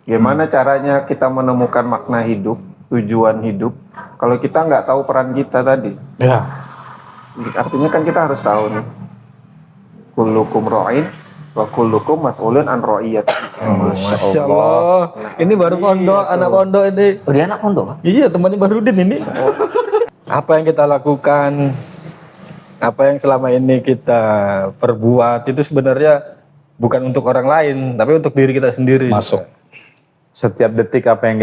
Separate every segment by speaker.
Speaker 1: Gimana caranya kita menemukan makna hidup, tujuan hidup, kalau kita nggak tahu peran kita tadi.
Speaker 2: Ya.
Speaker 1: Artinya kan kita harus tahu nih. Kullukum ra'in wa kullukum mas'ulun an ra'iyatihi.
Speaker 2: Masya Allah. Ini baru pondok, anak pondok ini.
Speaker 3: Oh, dia anak pondok?
Speaker 2: Iya, temannya Barudin ini. Apa yang kita lakukan, apa yang selama ini kita perbuat itu sebenarnya bukan untuk orang lain, tapi untuk diri kita sendiri. Masuk.
Speaker 4: Setiap detik apa yang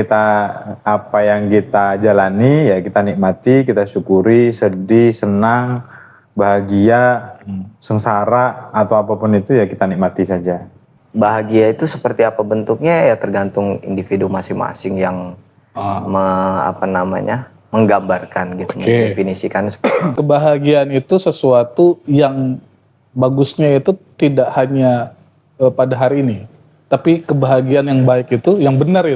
Speaker 4: kita jalani ya kita nikmati, kita syukuri, sedih, senang, bahagia, sengsara atau apapun itu ya kita nikmati saja.
Speaker 3: Bahagia itu seperti apa bentuknya ya tergantung individu masing-masing yang menggambarkan gitu, mendefinisikan seperti itu.
Speaker 5: Kebahagiaan itu sesuatu yang bagusnya itu tidak hanya pada hari ini, tapi kebahagiaan yang baik itu, yang benar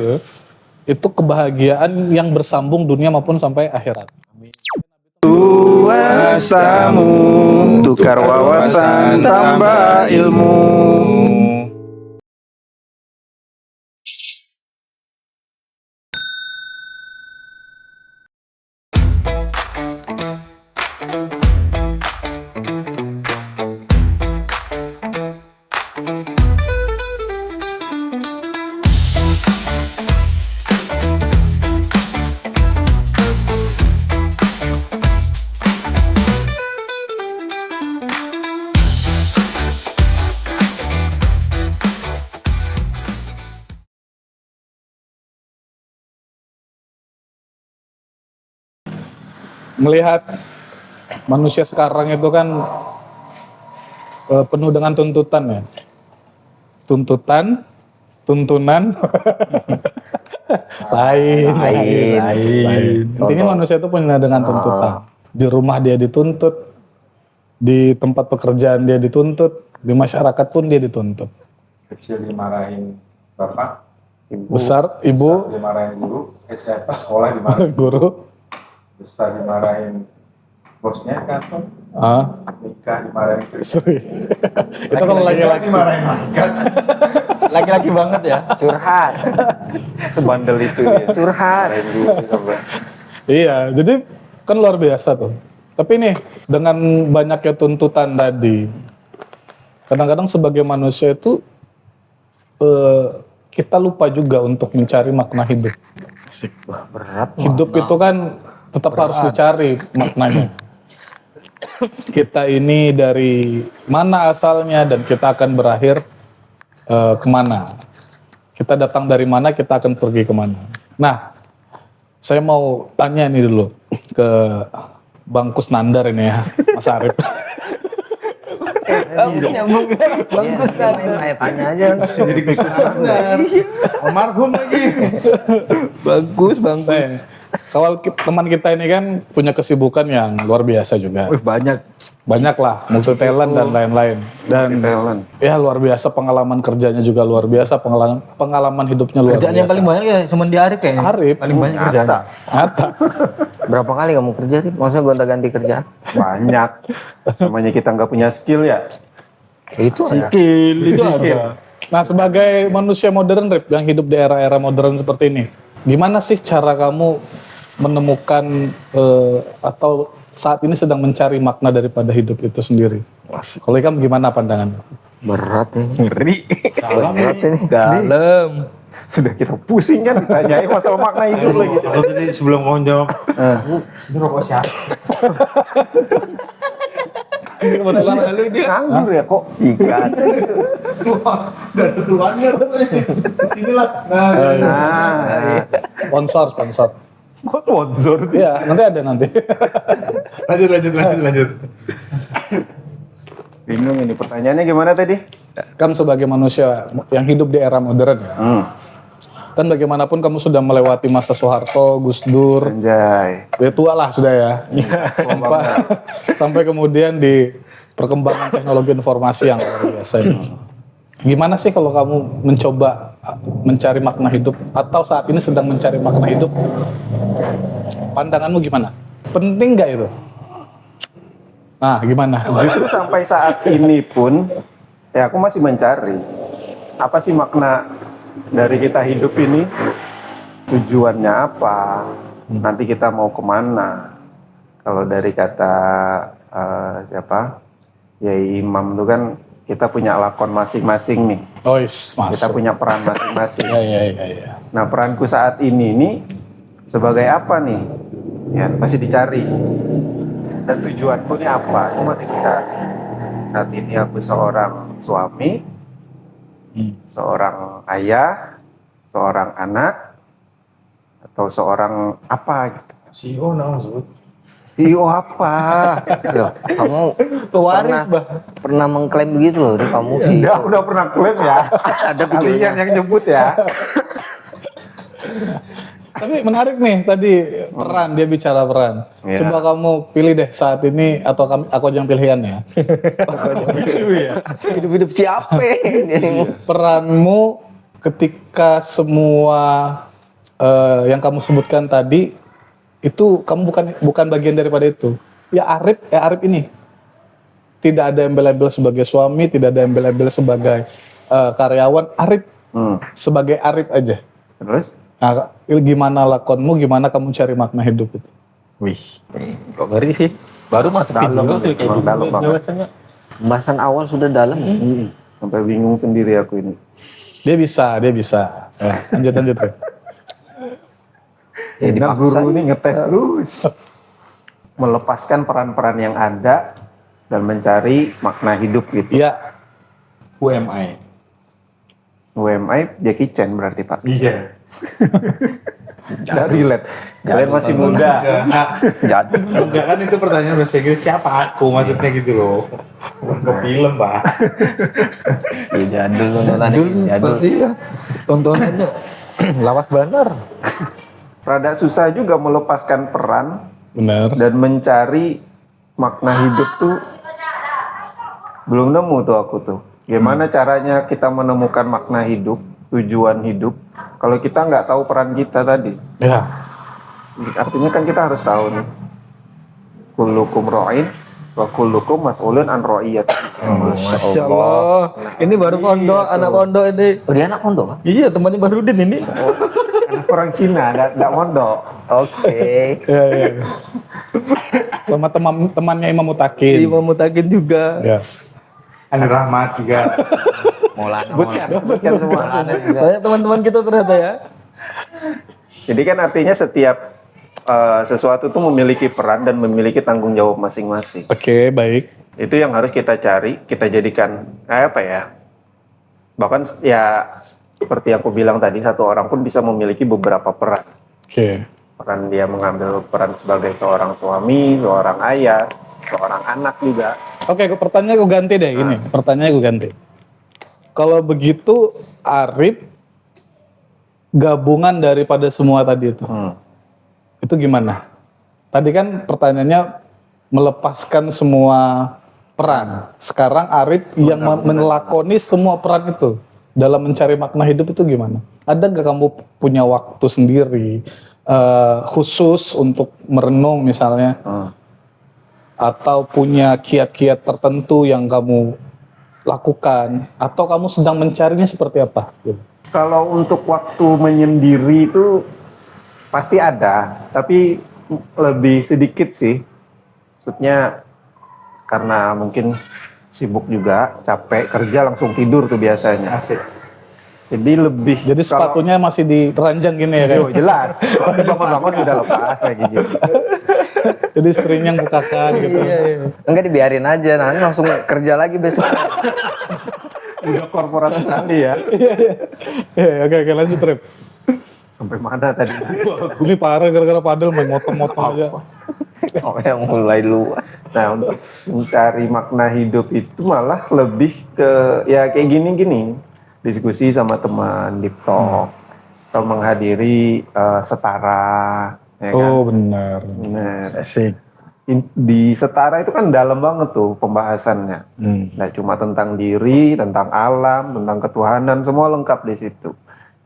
Speaker 5: itu kebahagiaan yang bersambung dunia maupun sampai akhirat.
Speaker 1: Kuasamu, tukar wawasan, tambah ilmu.
Speaker 5: Melihat manusia sekarang itu kan penuh dengan tuntutan ya. Tuntunan, lain. Intinya manusia itu penuh dengan tuntutan. Di rumah dia dituntut, di tempat pekerjaan dia dituntut, di masyarakat pun dia dituntut.
Speaker 4: Kecil dimarahin bapak,
Speaker 5: Besar ibu,
Speaker 4: dimarahin guru, sekolah dimarahin
Speaker 5: guru.
Speaker 4: besar dimarahin bosnya kantor, nikah dimarahin
Speaker 5: Istri. Itu kalau laki-laki
Speaker 4: dimarahin malaikat.
Speaker 3: Laki-laki banget ya, curhat.
Speaker 1: Sebandel itu ya.
Speaker 3: Curhat.
Speaker 5: Iya, jadi kan luar biasa tuh. Tapi nih, dengan banyaknya tuntutan tadi, kadang-kadang sebagai manusia itu kita lupa juga untuk mencari makna hidup. Asik.
Speaker 3: Wah, berat.
Speaker 5: Hidup itu kan tetap harus dicari maknanya. Kita ini dari mana asalnya dan kita akan berakhir kemana. Kita datang dari mana, kita akan pergi kemana. Nah, saya mau tanya nih dulu ke Bang Kusnandar ini ya, Mas Arif.
Speaker 3: Nyambung. Bagus kan. Tanya aja.
Speaker 4: Jadi Kusnandar. Almarhum lagi.
Speaker 3: Bagus.
Speaker 5: Kalau teman kita ini kan punya kesibukan yang luar biasa juga. Banyak lah, multi talent dan lain-lain. Dan ya luar biasa, pengalaman kerjanya juga luar biasa, pengalaman hidupnya luar
Speaker 2: Kerjaan
Speaker 5: biasa.
Speaker 2: yang paling banyak ya cuma di Arif kayaknya.
Speaker 5: Arif.
Speaker 2: Paling banyak kerjaan.
Speaker 5: Ata.
Speaker 3: Berapa kali kamu kerja sih? Maksudnya gonta-ganti kerjaan?
Speaker 1: Banyak. Namanya kita nggak punya skill ya.
Speaker 3: Itu ya.
Speaker 2: Itu ada.
Speaker 5: Nah, sebagai manusia modern, Rip, yang hidup di era-era modern seperti ini, gimana sih cara kamu menemukan atau saat ini sedang mencari makna daripada hidup itu sendiri? Kalau kamu gimana pandangan?
Speaker 3: Berat ini.
Speaker 1: Ngeri.
Speaker 3: Berat ini.
Speaker 1: Dalam. Sudah kita pusing kan ditanyain masalah makna hidup lagi.
Speaker 4: Kalau tadi sebelum kamu jawab, ini rokok siapa?
Speaker 1: Kebetulan lalu dia nganggur ya kok. Sikat.
Speaker 4: Dan ketuanya disinilah.
Speaker 1: Nah,
Speaker 5: Sponsor.
Speaker 1: kok sponsor sih?
Speaker 5: Iya, nanti.
Speaker 4: Lanjut.
Speaker 1: Bingung ini pertanyaannya gimana tadi?
Speaker 5: Kan sebagai manusia yang hidup di era modern ya, kan bagaimanapun kamu sudah melewati masa Soeharto, Gus Dur,
Speaker 1: Anjay.
Speaker 5: ya tua lah sudah ya. sampai kemudian di perkembangan teknologi informasi yang luar biasa ini. Gimana sih kalau kamu mencoba mencari makna hidup atau saat ini sedang mencari makna hidup? Pandanganmu gimana? Penting nggak itu? Nah, gimana?
Speaker 1: Justru sampai saat ini pun, ya aku masih mencari apa sih makna dari kita hidup ini tujuannya apa, nanti kita mau kemana. Kalau dari kata siapa, Yai Imam itu kan kita punya lakon masing-masing nih,
Speaker 5: Oh,
Speaker 1: kita
Speaker 5: masuk.
Speaker 1: punya peran masing-masing.
Speaker 5: Ya.
Speaker 1: Nah, peranku saat ini nih sebagai apa nih? Ya, masih dicari. Dan tujuanku ini apa? Itu masih dicari. Saat ini aku seorang suami, seorang ayah, seorang anak, atau seorang apa gitu.
Speaker 2: CEO sebut.
Speaker 1: CEO apa?
Speaker 3: Yo, kamu
Speaker 2: Pewaris,
Speaker 3: pernah mengklaim begitu loh, Ri, kamu sih.
Speaker 1: Udah pernah klaim ya?
Speaker 3: Ada
Speaker 1: Kalian
Speaker 3: videonya.
Speaker 1: yang nyebut ya?
Speaker 5: Tapi menarik nih tadi peran, dia bicara peran.
Speaker 1: Iya.
Speaker 5: Coba kamu pilih deh saat ini atau aku aja yang pilihan ya.
Speaker 3: Hidup-hidup siapa?
Speaker 5: Peranmu ketika semua yang kamu sebutkan tadi itu kamu bukan bagian daripada itu. Ya Arif ini tidak ada embel-embel sebagai suami, tidak ada embel-embel sebagai karyawan. Arif sebagai Arif aja.
Speaker 1: Terus?
Speaker 5: Nah, gimana lakonmu, gimana kamu cari makna hidup itu?
Speaker 2: Wih, kok ngeri sih. Baru masuk
Speaker 1: Dalam,
Speaker 2: video tuh kayak
Speaker 1: emang
Speaker 2: gitu
Speaker 1: dalam banget.
Speaker 2: jelasannya.
Speaker 3: Pembahasan awal sudah dalam.
Speaker 1: Sampai bingung sendiri aku ini.
Speaker 5: Dia bisa. Ya, lanjut.
Speaker 3: Ya,
Speaker 1: Nah,
Speaker 3: dipaksa.
Speaker 1: guru ini ngetes terus. Melepaskan peran-peran yang ada dan mencari makna hidup gitu.
Speaker 5: Iya,
Speaker 2: UMI.
Speaker 1: UMI Jackie Chan berarti Pak.
Speaker 4: Iya.
Speaker 1: Nggak relate. Kalian masih muda.
Speaker 3: Jadi,
Speaker 4: Enggak kan itu pertanyaan bahasa Inggris siapa aku maksudnya gitu loh. Bukan ke film, Pak.
Speaker 3: jadul nonton jadul.
Speaker 2: Iya. Tontonannya lawas benar.
Speaker 1: Rada susah juga melepaskan peran
Speaker 5: benar.
Speaker 1: dan mencari makna hidup tuh belum nemu tuh aku tuh. Gimana caranya kita menemukan makna hidup, tujuan hidup, kalau kita nggak tahu peran kita tadi.
Speaker 5: Ya,
Speaker 1: Artinya kan kita harus tahu nih. Kullukum ra'in wa kullukum mas'ulun an ra'iyatihi.
Speaker 2: Masya Allah. Ini baru pondok, anak pondok ini.
Speaker 3: Oh, dia anak pondok, Pak?
Speaker 2: Iya, temannya Barudin ini.
Speaker 1: Anak orang Cina, nggak mondok.
Speaker 3: Oke.
Speaker 5: ya. Sama temannya Imam Mutakin.
Speaker 2: Imam Mutakin juga.
Speaker 5: Ya.
Speaker 4: Andi Rahmat juga.
Speaker 3: Maulana.
Speaker 1: Sebutkan semua.
Speaker 2: Banyak teman-teman kita ternyata ya.
Speaker 1: Jadi kan artinya setiap sesuatu tuh memiliki peran dan memiliki tanggung jawab masing-masing.
Speaker 5: Oke, baik.
Speaker 1: Itu yang harus kita cari, kita jadikan apa ya? Bahkan ya seperti aku bilang tadi, satu orang pun bisa memiliki beberapa peran.
Speaker 5: Oke.
Speaker 1: Peran dia mengambil peran sebagai seorang suami, seorang ayah, seorang anak juga.
Speaker 5: Oke, pertanyaan aku ganti deh gini. Pertanyaan aku ganti. Kalau begitu Arif gabungan daripada semua tadi itu. Itu gimana? Tadi kan pertanyaannya melepaskan semua peran. Sekarang Arif yang melakoni semua peran itu dalam mencari makna hidup itu gimana? Ada gak kamu punya waktu sendiri khusus untuk merenung misalnya? Atau punya kiat-kiat tertentu yang kamu lakukan? Atau kamu sedang mencarinya seperti apa?
Speaker 1: Kalau untuk waktu menyendiri itu pasti ada, tapi lebih sedikit sih. Maksudnya karena mungkin sibuk juga, capek, kerja langsung tidur tuh biasanya.
Speaker 4: Asik.
Speaker 1: Jadi lebih.
Speaker 5: Jadi sepatunya masih di ranjang gini ya kan?
Speaker 1: Yo, jelas. Bangun-bangun sudah lepas lagi gitu.
Speaker 5: Jadi istrinya yang bukakan gitu.
Speaker 3: Enggak, dibiarin aja, nanti langsung kerja lagi besok.
Speaker 1: Udah korporat sekali ya.
Speaker 5: Oke, lanjut Rip.
Speaker 1: Sampai mana tadi?
Speaker 5: Ini parah gara-gara padel main motong-motong aja.
Speaker 3: Oh, yang mulai luas.
Speaker 1: Nah, untuk mencari makna hidup itu malah lebih ke ya kayak gini-gini. Diskusi sama teman, deep talk, atau menghadiri setara. Ya kan?
Speaker 5: Oh benar.
Speaker 1: Bener.
Speaker 2: Asik.
Speaker 1: Di setara itu kan dalam banget tuh pembahasannya. Nggak cuma tentang diri, tentang alam, tentang ketuhanan, semua lengkap di situ.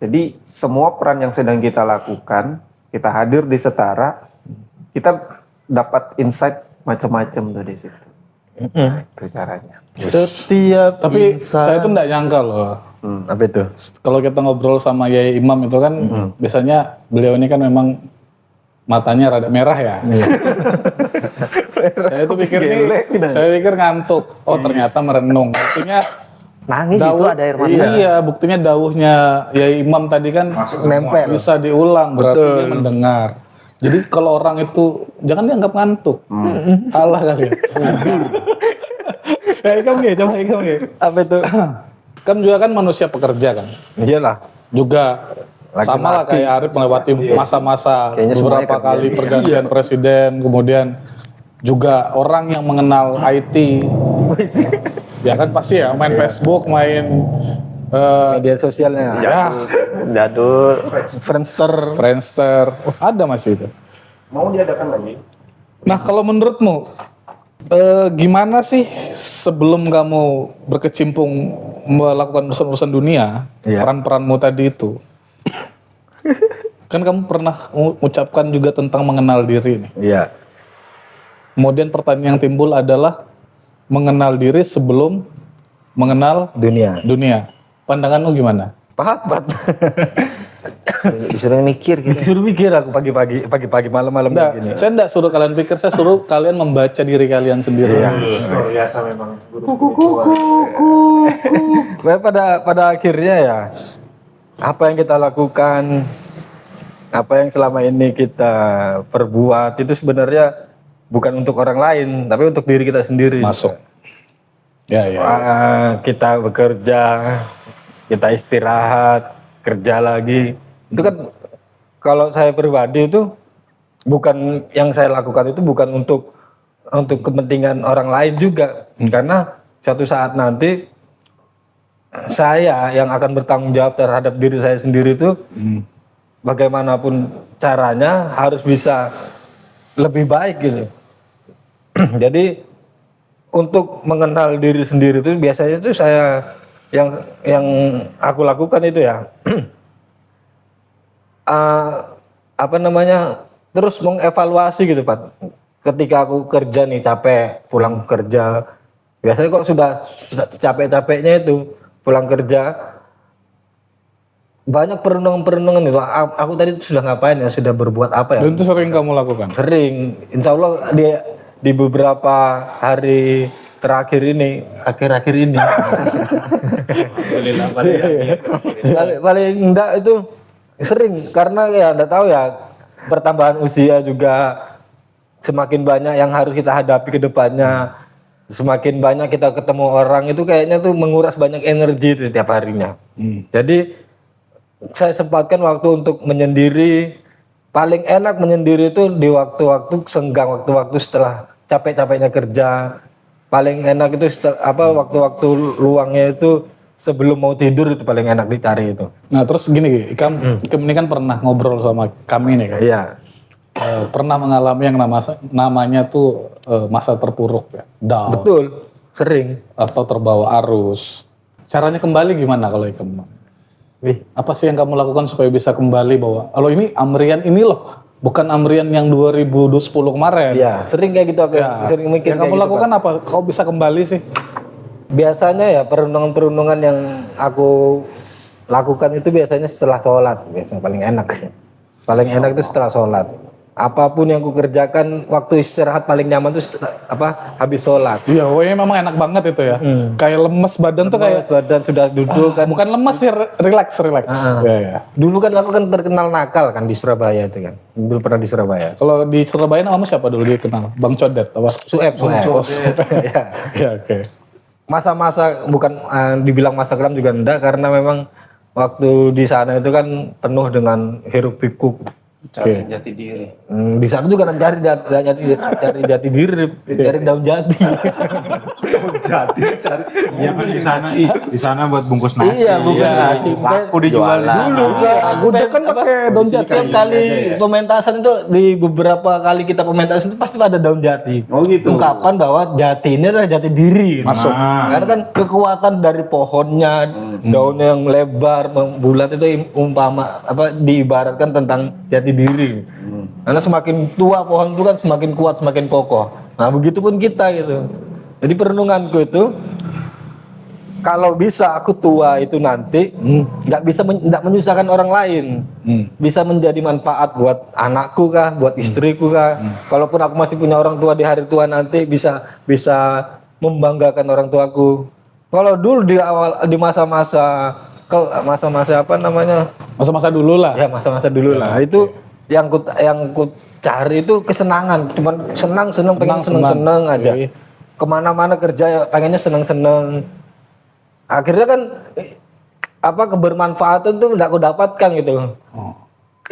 Speaker 1: Jadi semua peran yang sedang kita lakukan, kita hadir di setara, kita dapat insight macam-macam tuh di situ. Nah, itu caranya.
Speaker 2: Setiap
Speaker 5: Tapi
Speaker 2: insan-
Speaker 5: saya tuh nggak nyangka loh.
Speaker 2: Apa itu?
Speaker 5: Kalau kita ngobrol sama Yai Imam itu kan biasanya beliau ini kan memang matanya rada merah ya. Saya tuh pikir nih, saya pikir ngantuk. Oh ternyata merenung. Artinya
Speaker 3: Nangis itu ada air mata.
Speaker 5: Iya, buktinya dauhnya Yai Imam tadi kan
Speaker 3: Nempel.
Speaker 5: bisa diulang, berarti dia mendengar. Jadi kalau orang itu jangan dianggap ngantuk. Salah kali ya. Ya Ikam nih, coba Ikam nih.
Speaker 2: Apa itu?
Speaker 5: Kan juga kan manusia pekerja kan.
Speaker 2: Iyalah.
Speaker 5: Juga sama lah kayak Arif melewati masa-masa
Speaker 3: Kayaknya semuanya
Speaker 5: beberapa
Speaker 3: kerja
Speaker 5: kali
Speaker 3: nih.
Speaker 5: pergantian presiden, kemudian juga orang yang mengenal IT. Ya kan pasti ya main Facebook, main
Speaker 2: Media sosialnya.
Speaker 5: ya
Speaker 3: Jadul.
Speaker 5: Friendster, ada masih itu.
Speaker 1: Mau diadakan lagi?
Speaker 5: Nah kalau menurutmu gimana sih sebelum kamu berkecimpung melakukan urusan-urusan dunia,
Speaker 2: Iya.
Speaker 5: peran-peranmu tadi itu, kan kamu pernah mengucapkan juga tentang mengenal diri nih.
Speaker 2: Iya.
Speaker 5: Kemudian pertanyaan yang timbul adalah mengenal diri sebelum mengenal
Speaker 2: Dunia.
Speaker 5: dunia. Pandanganmu gimana?
Speaker 2: Pahat.
Speaker 3: Disuruh mikir gitu.
Speaker 2: Disuruh mikir aku pagi-pagi malam-malam
Speaker 5: Nggak,
Speaker 2: kayak gini.
Speaker 5: saya enggak suruh kalian pikir, saya suruh kalian membaca diri kalian sendiri.
Speaker 1: Luar biasa memang.
Speaker 2: Nah, pada akhirnya ya apa yang kita lakukan, apa yang selama ini kita perbuat itu sebenarnya bukan untuk orang lain, tapi untuk diri kita sendiri.
Speaker 5: Masuk. Ya, ya.
Speaker 2: Kita bekerja, kita istirahat, kerja lagi. Itu kan kalau saya pribadi itu bukan yang saya lakukan itu bukan untuk kepentingan orang lain juga, karena suatu saat nanti saya yang akan bertanggung jawab terhadap diri saya sendiri itu bagaimanapun caranya harus bisa lebih baik gitu. Jadi untuk mengenal diri sendiri itu biasanya itu saya yang aku lakukan itu ya apa namanya terus mengevaluasi gitu Pak. Ketika aku kerja nih capek pulang kerja, biasanya kok sudah capek-capeknya itu pulang kerja banyak perenungan-perenungan itu. Aku tadi sudah ngapain ya, sudah berbuat apa ya?
Speaker 5: Dan itu sering kamu lakukan?
Speaker 2: Sering, insya Allah di beberapa hari terakhir ini, akhir-akhir ini, paling enggak itu sering karena ya enggak tahu ya pertambahan usia juga semakin banyak yang harus kita hadapi ke depannya, semakin banyak kita ketemu orang itu kayaknya tuh menguras banyak energi itu setiap harinya. Jadi saya sempatkan waktu untuk menyendiri. Paling enak menyendiri itu di waktu-waktu senggang, waktu-waktu setelah capek-capeknya kerja. Paling enak itu waktu-waktu luangnya itu sebelum mau tidur itu paling enak dicari itu.
Speaker 5: Nah terus gini, Ikam ini kan pernah ngobrol sama kami nih kan?
Speaker 2: Iya.
Speaker 5: Pernah mengalami yang namanya tuh masa terpuruk ya? Down.
Speaker 2: Betul, sering.
Speaker 5: Atau terbawa arus. Caranya kembali gimana kalau Ikam? Apa sih yang kamu lakukan supaya bisa kembali bahwa kalau ini Amrian ini loh, bukan Amrian yang 2010 kemarin.
Speaker 2: Iya, sering kayak gitu aku.
Speaker 5: Ya,
Speaker 2: Sering mikir
Speaker 5: yang
Speaker 2: kayak
Speaker 5: kamu
Speaker 2: gitu,
Speaker 5: lakukan apa? Kau bisa kembali sih?
Speaker 2: Biasanya ya perundungan-perundungan yang aku lakukan itu biasanya setelah sholat. Biasanya paling enak. Paling enak itu setelah sholat. Apapun yang aku kerjakan waktu istirahat paling nyaman itu habis sholat.
Speaker 5: Iya, woi memang enak banget itu ya. Kayak lemes badan tuh kayak
Speaker 2: Badan sudah duduk kan.
Speaker 5: bukan lemes sih, relax. Ya, ya.
Speaker 2: Dulu kan aku kan terkenal nakal kan di Surabaya itu kan. Dulu pernah di Surabaya.
Speaker 5: Kalau di Surabaya namamu siapa dulu dia kenal? Bang Codet apa?
Speaker 2: Sueb. Ya.
Speaker 5: Ya, oke.
Speaker 2: Masa-masa bukan dibilang masa kelam juga enggak, karena memang waktu di sana itu kan penuh dengan hiruk pikuk.
Speaker 1: Cari jati diri.
Speaker 2: Di sana juga cari jati diri, cari daun jati.
Speaker 4: Iya kan di sana buat bungkus nasi.
Speaker 2: Iya, bukan nasi.
Speaker 4: Laku dijual dulu.
Speaker 5: Gudeg kan pakai daun jati.
Speaker 2: Setiap kali pementasan itu di beberapa kali kita pementasan itu pasti ada daun jati.
Speaker 1: Oh gitu.
Speaker 2: Ungkapan bahwa jati ini adalah jati diri.
Speaker 5: Masuk.
Speaker 2: Karena kan kekuatan dari pohonnya, daunnya yang lebar, bulat itu diibaratkan tentang jati diri. Karena semakin tua pohon itu kan semakin kuat, semakin kokoh. Nah begitupun kita gitu. Jadi perenunganku itu kalau bisa aku tua itu nanti nggak bisa nggak menyusahkan orang lain, bisa menjadi manfaat buat anakku kah, buat istriku kah. Kalaupun aku masih punya orang tua di hari tua nanti bisa membanggakan orang tuaku. Kalau dulu di awal di masa-masa apa namanya,
Speaker 5: Masa-masa dulu lah.
Speaker 2: ya masa-masa dulu lah itu yang ku cari itu kesenangan, cuman senang pengen senang aja.
Speaker 5: Oke.
Speaker 2: Kemana-mana kerja pengennya senang. Akhirnya kan apa kebermanfaatan tuh udah aku dapatkan gitu.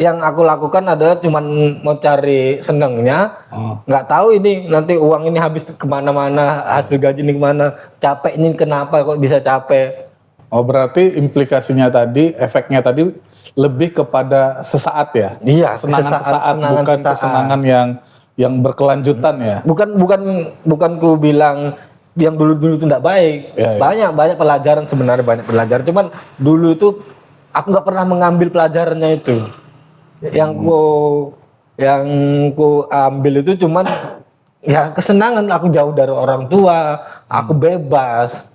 Speaker 2: Yang aku lakukan adalah cuman mau cari senengnya, nggak tahu ini nanti uang ini habis kemana-mana, hasil gaji ini kemana, capek ini kenapa kok bisa capek.
Speaker 5: Oh berarti implikasinya tadi, efeknya tadi lebih kepada sesaat ya?
Speaker 2: Iya,
Speaker 5: Sesaat,
Speaker 2: senangan
Speaker 5: bukan
Speaker 2: sesaat.
Speaker 5: kesenangan yang berkelanjutan ya?
Speaker 2: Bukan ku bilang yang dulu itu tidak baik.
Speaker 5: Ya, ya.
Speaker 2: Banyak pelajaran sebenarnya, banyak pelajaran. Cuman dulu itu aku nggak pernah mengambil pelajarannya itu. Yang ku ambil itu cuman ya kesenangan, aku jauh dari orang tua, aku bebas.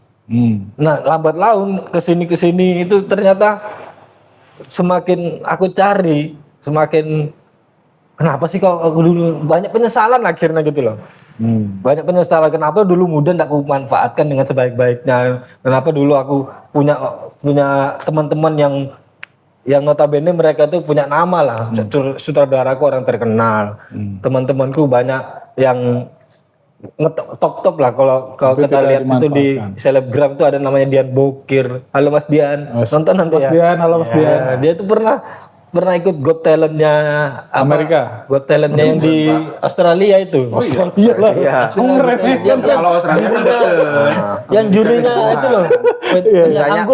Speaker 2: Nah, lambat laun kesini itu ternyata semakin aku cari, semakin kenapa sih kok aku dulu banyak penyesalan akhirnya gitu loh. Banyak penyesalan kenapa dulu muda tidak aku manfaatkan dengan sebaik-baiknya. Kenapa dulu aku punya teman-teman yang notabene mereka tuh punya nama lah. Sutradaraku orang terkenal. Teman-temanku banyak yang top lah kalau
Speaker 5: Tapi
Speaker 2: kita
Speaker 5: tidak
Speaker 2: lihat itu di
Speaker 5: dimanfaatkan.
Speaker 2: selebgram tuh ada namanya Dian Bokir. Halo Mas Dian. Nonton nanti
Speaker 5: Mas
Speaker 2: ya.
Speaker 5: Dian, halo Mas Dian.
Speaker 2: Ya, dia tuh pernah ikut Got Talent-nya apa?
Speaker 5: Amerika?
Speaker 2: Got Talent-nya yang di Australia itu.
Speaker 5: Australia lah. Kamu ngeremehkan.
Speaker 1: Kalau Australia kan
Speaker 2: Yang jurinya itu loh.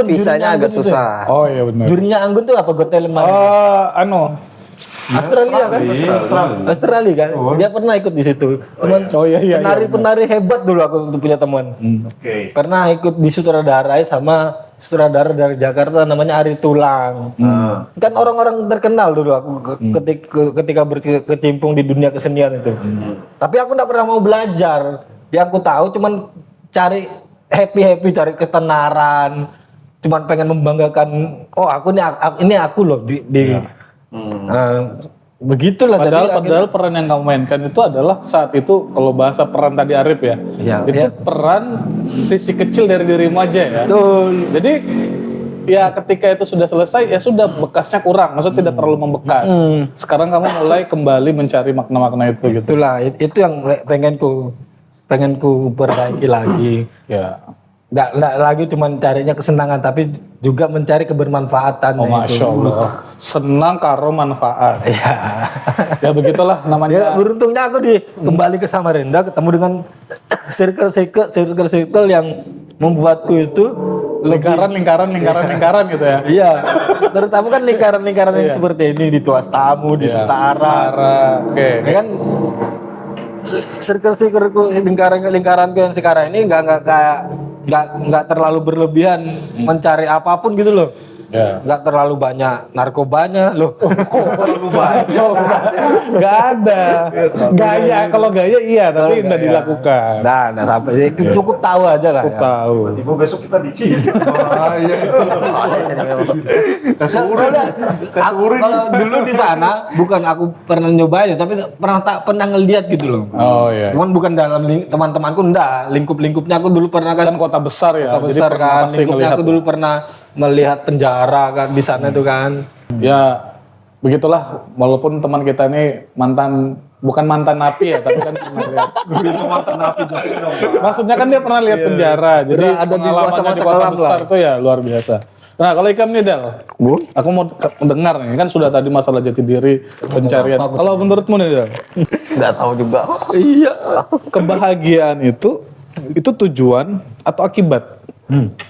Speaker 3: Visanya agak susah.
Speaker 5: Oh iya benar.
Speaker 2: Jurinya Anggun tuh apa Got Talent mana?
Speaker 5: Australia
Speaker 2: kan? Australia kan? Dia pernah ikut di situ. Teman
Speaker 5: Oh iya.
Speaker 2: penari hebat dulu aku untuk punya teman.
Speaker 1: Oke.
Speaker 2: Pernah ikut disutradarai sama sutradara dari Jakarta namanya Ari Tulang. Kan orang-orang terkenal dulu aku ketika berkecimpung di dunia kesenian itu. Tapi aku enggak pernah mau belajar. Yang aku tahu cuman cari happy, cari ketenaran. Cuman pengen membanggakan, oh ini aku loh begitulah.
Speaker 5: Padahal peran yang kamu mainkan itu adalah saat itu kalau bahasa peran tadi Arif ya, itu peran sisi kecil dari dirimu aja ya.
Speaker 2: Betul.
Speaker 5: Jadi ya ketika itu sudah selesai ya sudah bekasnya kurang, maksudnya tidak terlalu membekas. Sekarang kamu mulai kembali mencari makna-makna itu gitu.
Speaker 2: Itulah itu yang pengen ku perbaiki lagi.
Speaker 5: Ya.
Speaker 2: Nggak lagi cuma carinya kesenangan, tapi juga mencari kebermanfaatan.
Speaker 5: Oh masya Allah, senang karo manfaat.
Speaker 2: Ya.
Speaker 5: Ya begitulah
Speaker 2: Ya,
Speaker 5: namanya.
Speaker 2: beruntungnya aku kembali ke Samarinda, ketemu dengan circle yang membuatku itu
Speaker 5: Lingkaran gitu ya.
Speaker 2: Iya, terutama kan lingkaran yang seperti ini di Tuas Tamu, di Setara.
Speaker 5: Oke.
Speaker 2: Ya kan circle-circleku lingkaranku yang sekarang ini nggak terlalu berlebihan mencari apapun gitu loh.
Speaker 5: Ya.
Speaker 2: Nggak terlalu banyak narkobanya loh. Terlalu banyak.
Speaker 5: Gak ada. Gaya, kalau gaya iya, tapi tidak dilakukan.
Speaker 2: Nah sampai cukup tahu aja lah.
Speaker 5: Aku
Speaker 2: Ya.
Speaker 5: tahu.
Speaker 1: Ibu besok kita dicin.
Speaker 2: Kalau dulu di sana bukan aku pernah nyobain, tapi pernah ngeliat gitu loh.
Speaker 5: Oh iya.
Speaker 2: Cuman bukan dalam teman-temanku enggak, lingkup-lingkupnya aku dulu pernah
Speaker 5: Kan kota besar ya.
Speaker 2: kota besar
Speaker 5: pernah
Speaker 2: kan,
Speaker 5: pasti
Speaker 2: lingkupnya
Speaker 5: ngelihat.
Speaker 2: aku dulu pernah melihat penjara kan di sana tuh kan.
Speaker 5: Ya begitulah, walaupun teman kita ini bukan mantan napi ya, tapi kan pernah lihat. Maksudnya kan dia pernah lihat penjara, jadi
Speaker 2: Udah ada di
Speaker 5: pengalamannya
Speaker 2: masa-masa
Speaker 5: di kota
Speaker 2: kelam
Speaker 5: besar
Speaker 2: lah.
Speaker 5: tuh ya luar biasa. Nah kalau Ikam nih Del, aku mau dengar nih, kan sudah tadi masalah jati diri, pencarian. Kalau menurutmu nih Del,
Speaker 3: Nggak tahu juga.
Speaker 2: Iya.
Speaker 5: kebahagiaan itu tujuan atau akibat?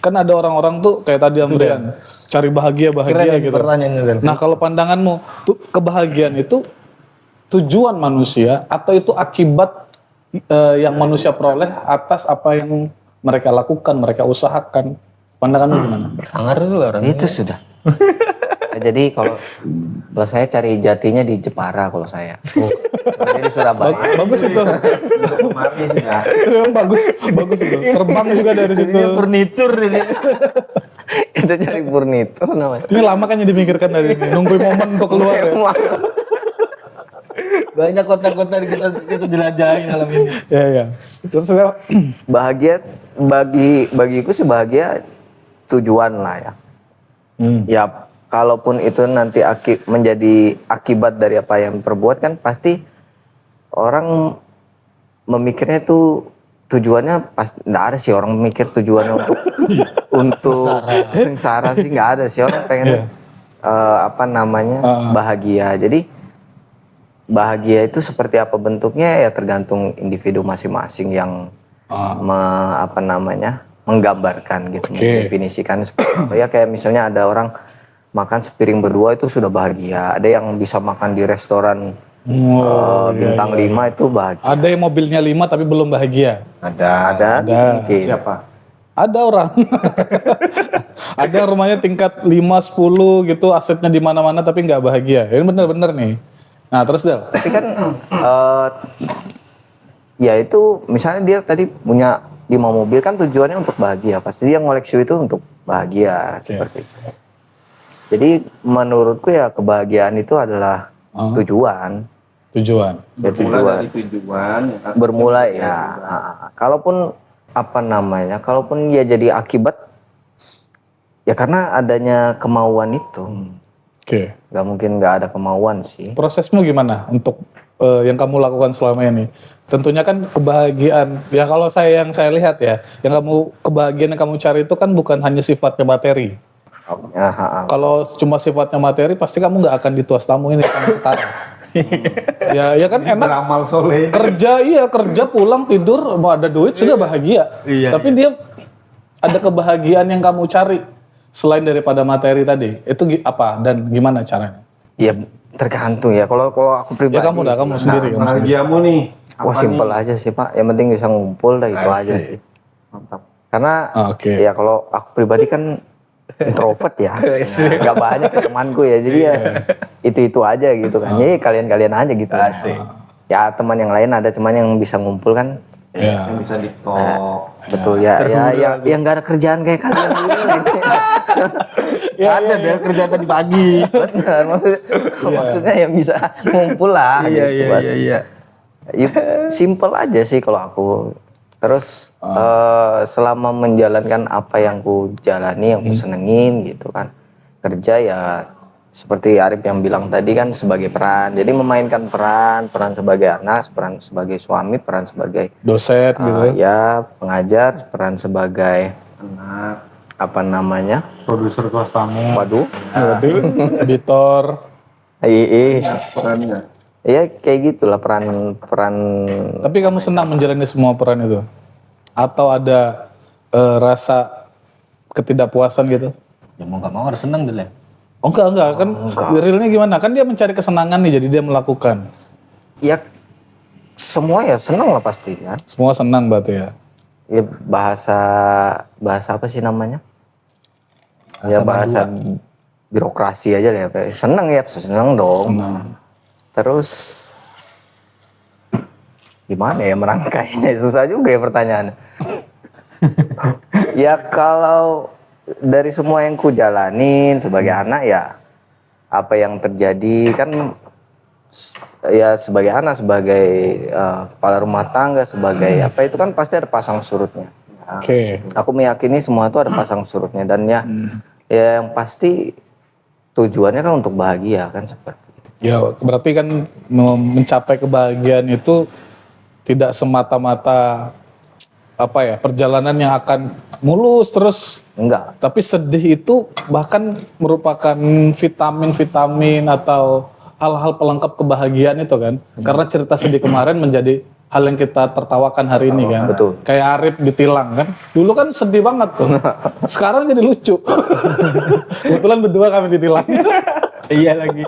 Speaker 5: Kan ada orang-orang tuh kayak tadi Amrian, cari bahagia
Speaker 2: Keren
Speaker 5: gitu.
Speaker 2: pertanyaannya Dan.
Speaker 5: Nah kalau pandanganmu, tuh kebahagiaan itu tujuan manusia atau itu akibat yang manusia peroleh atas apa yang mereka lakukan, mereka usahakan? Pandanganmu gimana?
Speaker 2: Sangar dulu orang.
Speaker 3: Itu sudah. Jadi kalau saya cari jatinya di Jepara kalau saya. Kalau di Surabaya.
Speaker 5: Bagus itu.
Speaker 1: Mati sih ya.
Speaker 5: Memang bagus itu. Terbang juga dari situ.
Speaker 3: Furnitur ini. Itu cari furnitur namanya.
Speaker 5: Ini lama kan yang dimikirkan dari ini. Nungguin momen untuk keluar ya.
Speaker 2: Banyak kota-kota kita jelajahi dalam ini.
Speaker 5: Ya. Terus
Speaker 3: Bahagia bagiku sih bahagia tujuan lah ya. Ya kalaupun itu nanti menjadi akibat dari apa yang perbuat kan pasti orang memikirnya itu tujuannya pas nggak ada sih orang mikir tujuannya untuk sengsara sih nggak ada sih orang pengen bahagia. Jadi bahagia itu seperti apa bentuknya ya tergantung individu masing-masing yang menggambarkan gitu, mendefinisikan seperti apa. Ya kayak misalnya ada orang makan sepiring berdua itu sudah bahagia. Ada yang bisa makan di restoran bintang 5 itu bahagia.
Speaker 5: ada yang mobilnya 5 tapi belum bahagia.
Speaker 3: Ada. Mungkin.
Speaker 1: Siapa?
Speaker 5: Ada orang. Ada yang rumahnya tingkat 5, 10 gitu, asetnya di mana-mana tapi nggak bahagia. Ini bener-bener nih. Nah terus Del.
Speaker 3: Tapi kan ya itu misalnya dia tadi punya 5 mobil kan tujuannya untuk bahagia. Pasti dia ngoleksi itu untuk bahagia seperti itu. Jadi menurutku ya kebahagiaan itu adalah tujuan.
Speaker 5: Tujuan.
Speaker 3: Ya tujuan.
Speaker 1: Dari tujuan.
Speaker 3: Bermula ya. Kalaupun kalaupun ya jadi akibat ya karena adanya kemauan itu.
Speaker 5: Oke.
Speaker 3: Gak mungkin gak ada kemauan sih.
Speaker 5: Prosesmu gimana untuk yang kamu lakukan selama ini? Tentunya kan kebahagiaan, ya kalau yang saya lihat ya, kebahagiaan yang kamu cari itu kan bukan hanya sifatnya materi. Kalau cuma sifatnya materi, pasti kamu nggak akan dituas tamu ini sama setara. ya kan enak.
Speaker 1: Beramal soleh.
Speaker 5: Kerja pulang tidur, mau ada duit sudah bahagia. Tapi dia ada kebahagiaan yang kamu cari selain daripada materi tadi. Itu apa dan gimana caranya?
Speaker 3: Ya tergantung ya. Kalau aku pribadi.
Speaker 5: Ya kamu sendiri.
Speaker 1: Bahagiamu nih.
Speaker 3: Wah simpel aja sih Pak. Yang penting bisa ngumpul dah itu aja sih.
Speaker 1: Mantap.
Speaker 3: Karena ya kalau aku pribadi kan introvert ya. Gak banyak temanku ya. Jadi ya itu aja gitu kan. Jadi kalian aja gitu. Ya teman yang lain ada cuman yang bisa ngumpul kan.
Speaker 1: Yang bisa di talk.
Speaker 3: Betul ya. Yang nggak ada kerjaan kayak kalian gitu. Ada deh kerjaan tadi pagi. Benar. Maksudnya yang bisa ngumpul lah.
Speaker 2: Iya.
Speaker 3: Ya, simple aja sih kalau aku. Terus selama menjalankan apa yang ku jalani, yang ku senengin gitu kan. Kerja ya seperti Arif yang bilang tadi kan sebagai peran. Jadi memainkan peran sebagai anak, peran sebagai suami, peran sebagai
Speaker 5: Dosen gitu.
Speaker 3: ya pengajar, peran sebagai anak,
Speaker 4: Produser kelas tamu.
Speaker 3: waduh,
Speaker 5: Editor.
Speaker 1: Perannya.
Speaker 3: Iya kayak gitulah peran.
Speaker 5: Tapi kamu senang menjalani semua peran itu? Atau ada rasa ketidakpuasan gitu?
Speaker 2: Ya mau nggak mau harus seneng deh.
Speaker 5: Oh enggak kan realnya gimana? Kan dia mencari kesenangan nih jadi dia melakukan.
Speaker 3: Ya semua ya senang lah pasti kan.
Speaker 5: Semua senang berarti ya?
Speaker 3: Ya bahasa apa sih namanya? Ya bahasa birokrasi aja lah ya. Senang ya, senang dong.
Speaker 5: Senang.
Speaker 3: Terus gimana ya merangkainya? Susah juga ya pertanyaannya. Ya kalau dari semua yang ku jalanin sebagai anak ya apa yang terjadi kan ya sebagai anak, sebagai kepala rumah tangga, sebagai apa itu kan pasti ada pasang surutnya.
Speaker 5: Oke.
Speaker 3: Aku meyakini semua itu ada pasang surutnya dan ya yang pasti tujuannya kan untuk bahagia kan seperti itu.
Speaker 5: Ya berarti kan mencapai kebahagiaan itu tidak semata-mata apa ya perjalanan yang akan mulus terus.
Speaker 3: Enggak.
Speaker 5: Tapi sedih itu bahkan merupakan vitamin atau hal-hal pelengkap kebahagiaan itu kan. Karena cerita sedih kemarin menjadi hal yang kita tertawakan hari ini kan.
Speaker 3: Betul.
Speaker 5: Kayak Arif ditilang kan. Dulu kan sedih banget tuh. Sekarang jadi lucu. Kebetulan berdua kami ditilang.
Speaker 2: Iya lagi.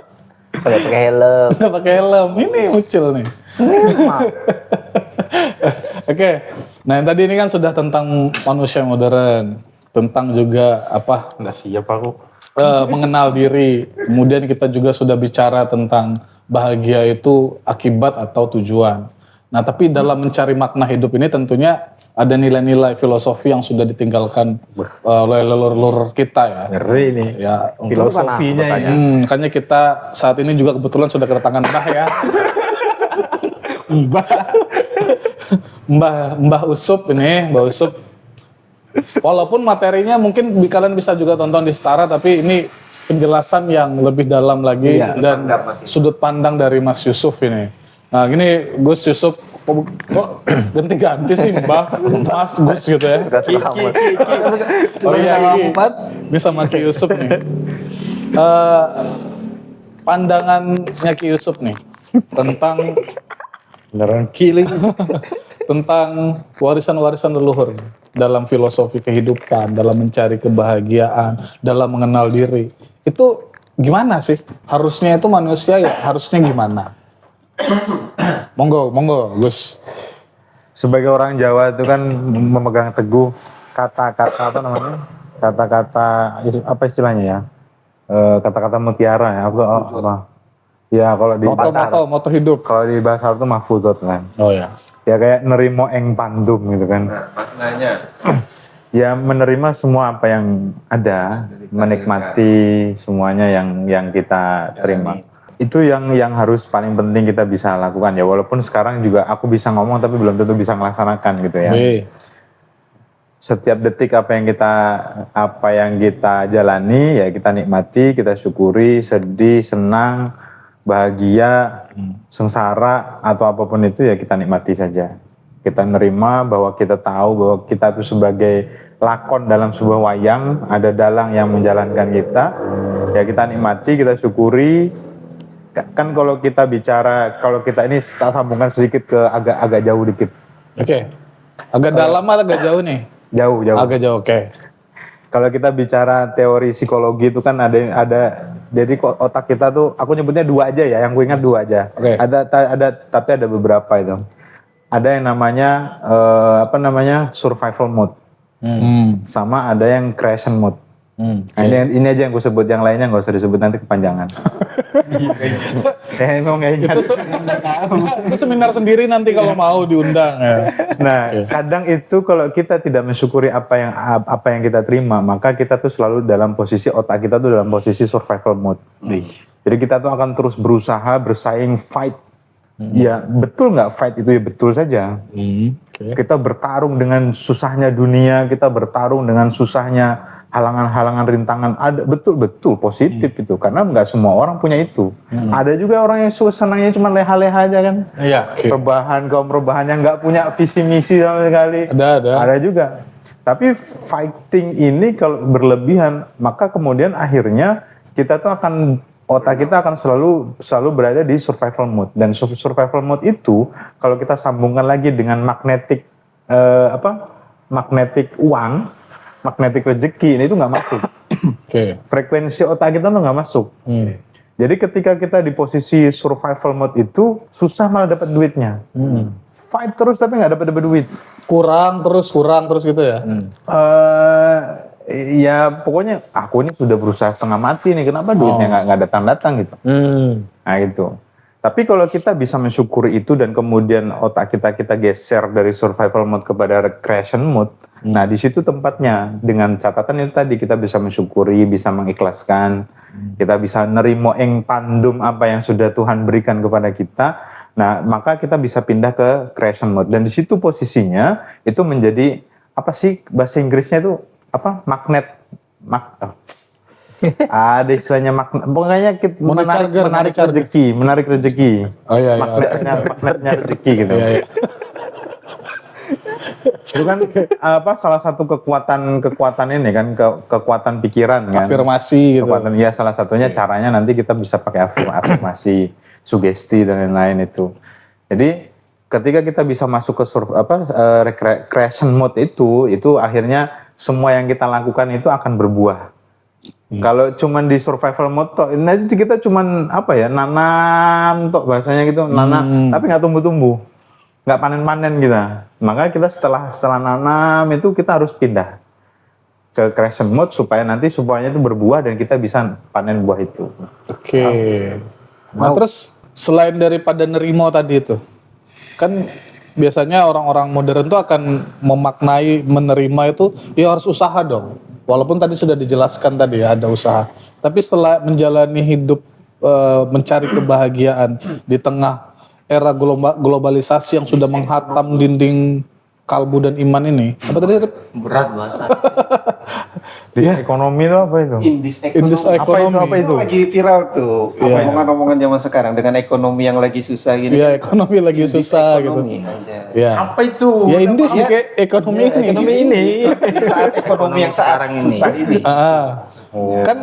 Speaker 3: Pakai helm.
Speaker 5: Nggak pakai helm. Ini muncul nih. Oke. Nah yang tadi ini kan sudah tentang manusia modern. Tentang juga apa?
Speaker 4: Nggak siap aku.
Speaker 5: mengenal diri. Kemudian kita juga sudah bicara tentang bahagia itu akibat atau tujuan. Nah, tapi dalam mencari makna hidup ini tentunya ada nilai-nilai filosofi yang sudah ditinggalkan oleh leluhur kita ya.
Speaker 2: Ngeri nih.
Speaker 5: Ya,
Speaker 2: Filosofinya ya.
Speaker 5: makanya kita saat ini juga kebetulan sudah kedatangan Mbah ya. Mbah Usup ini, Mbah Usup. Walaupun materinya mungkin kalian bisa juga tonton di Setara, tapi ini penjelasan yang lebih dalam lagi dan sudut pandang dari Mas Yusuf ini. Nah, gini Gus Yusuf, kok ganti-ganti sih Mbah, Mas Gus gitu ya. Oh iya, ini sama Ki Yusuf nih. Pandangannya Ki Yusuf nih tentang
Speaker 4: Beneran killing.
Speaker 5: tentang warisan-warisan leluhur dalam filosofi kehidupan, dalam mencari kebahagiaan, dalam mengenal diri. Itu gimana sih? Harusnya itu manusia ya harusnya gimana? Monggo, Gus.
Speaker 4: Sebagai orang Jawa itu kan memegang teguh kata-kata apa namanya? Kata-kata apa istilahnya ya? Kata-kata mutiara ya. Apa? Ya kalau di
Speaker 5: Moto hidup.
Speaker 4: kalau di bahasa Arab itu mahfudot kan.
Speaker 5: Oh ya.
Speaker 4: Ya kayak nerimo eng pandum gitu kan.
Speaker 1: Nah, maknanya
Speaker 4: Ya menerima semua apa yang ada, menikmati semuanya yang kita terima. Itu yang harus paling penting kita bisa lakukan ya. Walaupun sekarang juga aku bisa ngomong tapi belum tentu bisa melaksanakan gitu ya. Setiap detik apa yang kita jalani ya kita nikmati, kita syukuri, sedih, senang, bahagia, sengsara atau apapun itu ya kita nikmati saja. Kita nerima bahwa kita tahu bahwa kita itu sebagai lakon dalam sebuah wayang, ada dalang yang menjalankan kita. Ya kita nikmati, kita syukuri. Kan kalau kita bicara, kalau kita ini tak sambungkan sedikit ke agak jauh dikit.
Speaker 5: Oke. Agak dalam atau agak jauh nih?
Speaker 4: Jauh.
Speaker 5: Agak jauh, oke.
Speaker 4: Kalau kita bicara teori psikologi itu kan ada jadi otak kita tuh aku nyebutnya dua aja ya, yang gue ingat dua aja.
Speaker 5: Oke.
Speaker 4: Tapi ada beberapa itu. Ada yang namanya survival mode. Sama ada yang creation mode. Nah, ini aja yang gue sebut, yang lainnya nggak usah disebut nanti kepanjangan. Emang nggak ingat.
Speaker 5: Itu seminar sendiri nanti kalau mau diundang ya.
Speaker 4: Nah, kadang itu kalau kita tidak mensyukuri apa yang kita terima, maka kita tuh selalu dalam posisi otak kita tuh dalam posisi survival mode. Jadi kita tuh akan terus berusaha, bersaing, fight. Ya betul nggak fight itu ya betul saja. Kita bertarung dengan susahnya dunia, kita bertarung dengan susahnya halangan-halangan, rintangan. Ada betul positif itu karena nggak semua orang punya itu. Ada juga orang yang senangnya cuma leha-leha aja kan.
Speaker 2: Iya.
Speaker 4: Kaum perubahan yang nggak punya visi misi sama sekali. Ada juga. Tapi fighting ini kalau berlebihan, maka kemudian akhirnya kita tuh otak kita akan selalu berada di survival mode. Dan survival mode itu kalau kita sambungkan lagi dengan magnetik uang, magnetik rezeki, ini itu nggak masuk. Frekuensi otak kita tuh nggak masuk. Jadi ketika kita di posisi survival mode itu susah malah dapat duitnya. Fight terus tapi nggak dapat duit.
Speaker 5: Kurang terus gitu ya.
Speaker 4: Ya pokoknya aku ini sudah berusaha setengah mati nih, kenapa duitnya nggak datang gitu. Nah gitu. Tapi kalau kita bisa mensyukuri itu dan kemudian otak kita geser dari survival mode kepada creation mode, nah di situ tempatnya dengan catatan itu tadi kita bisa mensyukuri, bisa mengikhlaskan, kita bisa nerimo eng pandum apa yang sudah Tuhan berikan kepada kita. Nah maka kita bisa pindah ke creation mode dan di situ posisinya itu menjadi apa sih bahasa Inggrisnya itu apa magnet ada istilahnya pokoknya menarik rezeki.
Speaker 5: Oh iya.
Speaker 4: Magnetnya rezeki gitu.
Speaker 5: Iya.
Speaker 4: Itu kan salah satu kekuatan ini kan kekuatan pikiran kan.
Speaker 5: Afirmasi gitu.
Speaker 4: Kekuatan ya salah satunya caranya nanti kita bisa pakai afirmasi, sugesti dan lain-lain itu. Jadi ketika kita bisa masuk ke creation mode itu akhirnya semua yang kita lakukan itu akan berbuah. Kalau cuman di survival mode nanti kita cuman nanam bahasanya gitu, nanam tapi nggak tumbuh-tumbuh, nggak panen-panen kita. Maka kita setelah nanam itu kita harus pindah ke creation mode supaya nanti supaya itu berbuah dan kita bisa panen buah itu.
Speaker 5: Oke. Nah terus selain daripada nerimo tadi itu, kan biasanya orang-orang modern tuh akan memaknai menerima itu ya harus usaha dong. Walaupun tadi sudah dijelaskan tadi ya ada usaha. Tapi setelah menjalani hidup mencari kebahagiaan di tengah era globalisasi yang sudah menghatam dinding kalbu dan iman ini. Apa tadi?
Speaker 3: Berat bahasa.
Speaker 4: Ekonomi itu apa itu?
Speaker 5: Indus ekonomi.
Speaker 4: Apa itu?
Speaker 1: Lagi viral tuh omongan-omongan zaman sekarang dengan ekonomi yang lagi susah gini.
Speaker 5: Iya, ekonomi lagi susah gitu. Iya.
Speaker 4: Apa itu?
Speaker 5: Ya indus kayak ekonomi ini.
Speaker 1: Ekonomi ini saat ekonomi yang saat susah ini.
Speaker 5: Kan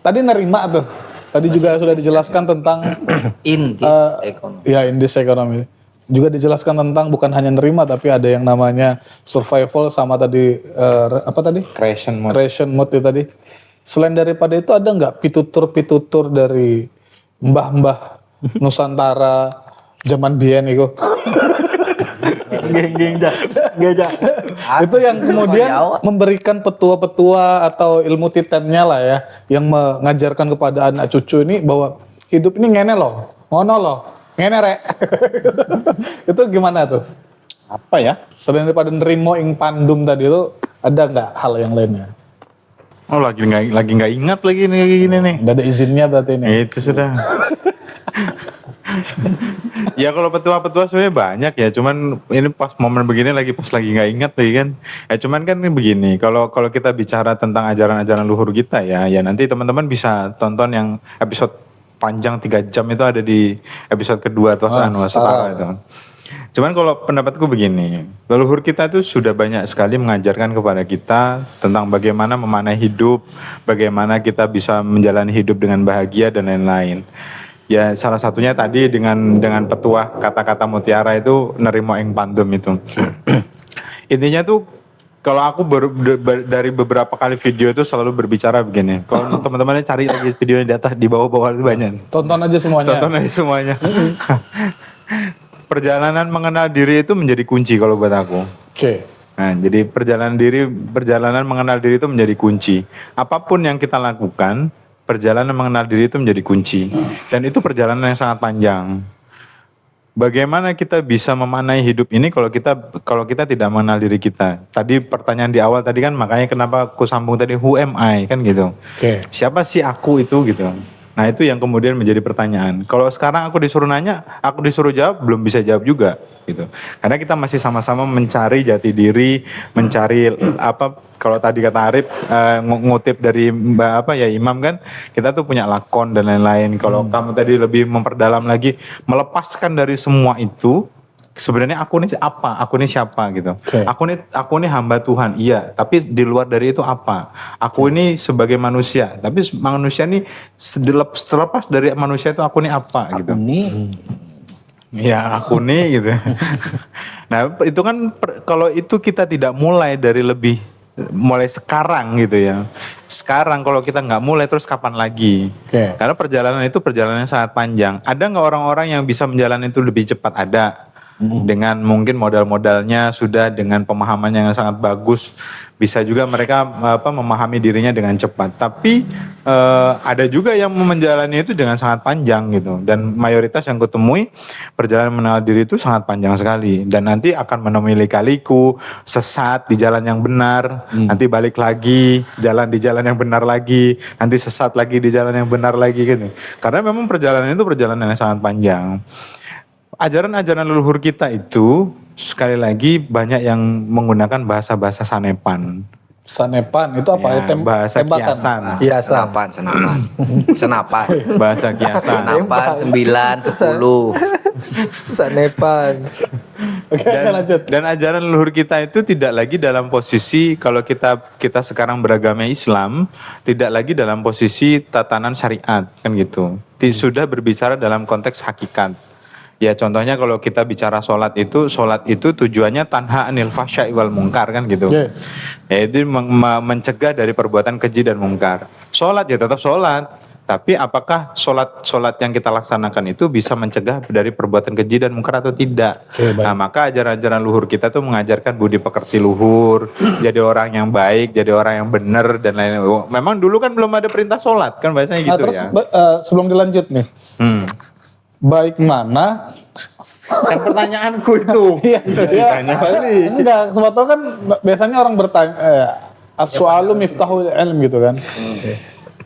Speaker 5: tadi nerima tuh. Tadi juga sudah dijelaskan tentang
Speaker 3: Indis ekonomi.
Speaker 5: ya indus ekonomi. Juga dijelaskan tentang bukan hanya nerima tapi ada yang namanya survival sama tadi apa tadi?
Speaker 4: Creation mode.
Speaker 5: Creation mode itu tadi. Selain daripada itu ada nggak pitutur-pitutur dari mbah-mbah Nusantara zaman biyen itu? Itu yang kemudian memberikan petua-petua atau ilmu titennya lah ya, yang mengajarkan kepada anak cucu ini bahwa hidup ini ngene loh, ngono loh, ngene rek. Itu gimana tuh?
Speaker 4: Apa ya?
Speaker 5: Selain daripada nerimo ing pandum tadi itu, ada nggak hal yang lainnya?
Speaker 4: Oh lagi nggak ingat lagi nih kayak gini nih.
Speaker 5: Udah ada izinnya berarti ini.
Speaker 4: Itu sudah. Ya kalau petua-petua sebenarnya banyak ya, cuman ini pas momen begini lagi nggak ingat lagi kan. Cuman kan begini, kalau kita bicara tentang ajaran-ajaran luhur kita ya nanti teman-teman bisa tonton yang episode panjang 3 jam itu ada di episode kedua atau setara itu. Cuman kalau pendapatku begini, leluhur kita itu sudah banyak sekali mengajarkan kepada kita tentang bagaimana memanai hidup, bagaimana kita bisa menjalani hidup dengan bahagia dan lain-lain. Ya salah satunya tadi dengan petuah kata-kata mutiara itu nerimo ing pandum itu. Intinya tuh kalau aku dari beberapa kali video itu selalu berbicara begini. Kalau teman-temannya cari lagi videonya di atas di bawah-bawah itu banyak.
Speaker 5: Tonton aja semuanya.
Speaker 4: Tonton aja semuanya. Perjalanan mengenal diri itu menjadi kunci kalau buat aku.
Speaker 5: Oke.
Speaker 4: Nah, jadi perjalanan mengenal diri itu menjadi kunci. Apapun yang kita lakukan, perjalanan mengenal diri itu menjadi kunci. Dan itu perjalanan yang sangat panjang. Bagaimana kita bisa memanai hidup ini kalau kita tidak mengenal diri kita? Tadi pertanyaan di awal tadi kan, makanya kenapa aku sambung tadi who am I kan gitu.
Speaker 5: Oke.
Speaker 4: Siapa sih aku itu gitu. Nah itu yang kemudian menjadi pertanyaan. Kalau sekarang aku disuruh nanya, aku disuruh jawab, belum bisa jawab juga gitu. Karena kita masih sama-sama mencari jati diri, mencari apa, kalau tadi kata Arif ngutip dari Imam kan, kita tuh punya lakon dan lain-lain. Kalau kamu tadi lebih memperdalam lagi, melepaskan dari semua itu, sebenarnya aku ini apa? Aku ini siapa gitu.
Speaker 5: Okay.
Speaker 4: Aku ini hamba Tuhan, iya. Tapi di luar dari itu apa? Aku ini sebagai manusia. Tapi manusia ini terlepas dari manusia itu aku ini apa gitu. Ya aku nih gitu. Nah itu kan kalau itu kita tidak mulai dari mulai sekarang gitu ya. Sekarang kalau kita nggak mulai terus kapan lagi?
Speaker 5: Okay.
Speaker 4: Karena perjalanan itu perjalanan yang sangat panjang. Ada nggak orang-orang yang bisa menjalani itu lebih cepat? Ada. Dengan mungkin modal-modalnya sudah dengan pemahamannya yang sangat bagus, bisa juga mereka memahami dirinya dengan cepat. Tapi ada juga yang menjalani itu dengan sangat panjang gitu. Dan mayoritas yang kutemui perjalanan mengenal diri itu sangat panjang sekali. Dan nanti akan menemui lika-liku, sesat di jalan yang benar, nanti balik lagi jalan di jalan yang benar lagi, nanti sesat lagi di jalan yang benar lagi gitu. Karena memang perjalanan itu perjalanan yang sangat panjang. Ajaran-ajaran leluhur kita itu sekali lagi banyak yang menggunakan bahasa-bahasa sanepan.
Speaker 5: Sanepan itu apa?
Speaker 4: Ya, bahasa kiasan.
Speaker 3: Senapan.
Speaker 4: Bahasa kiasan.
Speaker 3: Senapan 9, 10.
Speaker 5: Sanepan. Oke, lanjut.
Speaker 4: Dan ajaran leluhur kita itu tidak lagi dalam posisi kalau kita sekarang beragama Islam, tidak lagi dalam posisi tatanan syariat kan gitu. Sudah berbicara dalam konteks hakikat. Ya contohnya kalau kita bicara sholat itu tujuannya tanha anil fahsya'i wal mungkar kan gitu. Yaitu mencegah dari perbuatan keji dan mungkar. Sholat ya tetap sholat. Tapi apakah sholat yang kita laksanakan itu bisa mencegah dari perbuatan keji dan mungkar atau tidak?
Speaker 5: Oke, baik.
Speaker 4: Nah, maka ajaran-ajaran luhur kita tuh mengajarkan budi pekerti luhur, jadi orang yang baik, jadi orang yang benar dan lain-lain. Memang dulu kan belum ada perintah sholat kan bahasanya gitu
Speaker 5: Terus
Speaker 4: ya.
Speaker 5: sebelum dilanjut nih, baik mana?
Speaker 4: Kan pertanyaanku itu.
Speaker 5: Iya,
Speaker 4: Tanya balik.
Speaker 5: enggak. Sebab tahu kan biasanya orang bertanya, as-su'alu miftahul ilm gitu kan.